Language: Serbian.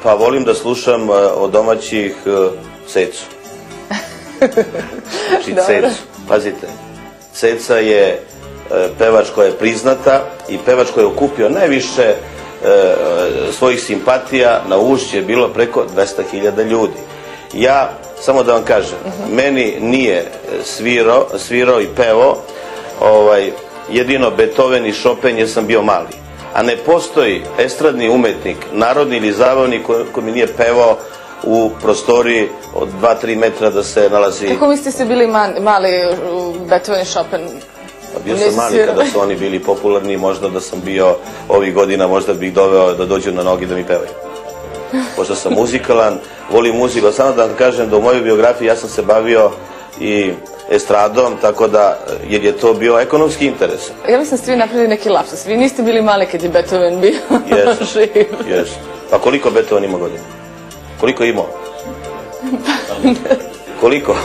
Pa volim da slušam od domaćih Cecu. Znači Cecu, pazite. Ceca je pevač koja je priznata i pevač koji je okupio najviše svojih simpatija. Na Ušću je bilo preko 200.000 ljudi. Ja, samo da vam kažem, meni nije svirao i pevao jedino Beethoven i Chopin jer sam bio mali. A ne postoji estradni umetnik, narodni ili zabavni koji mi nije pevao u prostoriji od 2-3 metra da se nalazi... Kako mislite ste bili mali Beethoven i Chopin? Bio sam mali kada su oni bili popularni, možda da sam bio ovih godina, možda bih doveo da dođu na nogi da mi pevaju. Pošto sam muzikalan, volim muziku, samo da vam kažem da u mojoj biografiji ja sam se bavio i estradom, tako da, jer je to bio ekonomski interes. Ja mislim da ste vi napravili neki lapsus. Vi niste bili mali kad je Beethoven bio živ. Jesam. Pa koliko Beethoven ima godina? Koliko je imao? Koliko?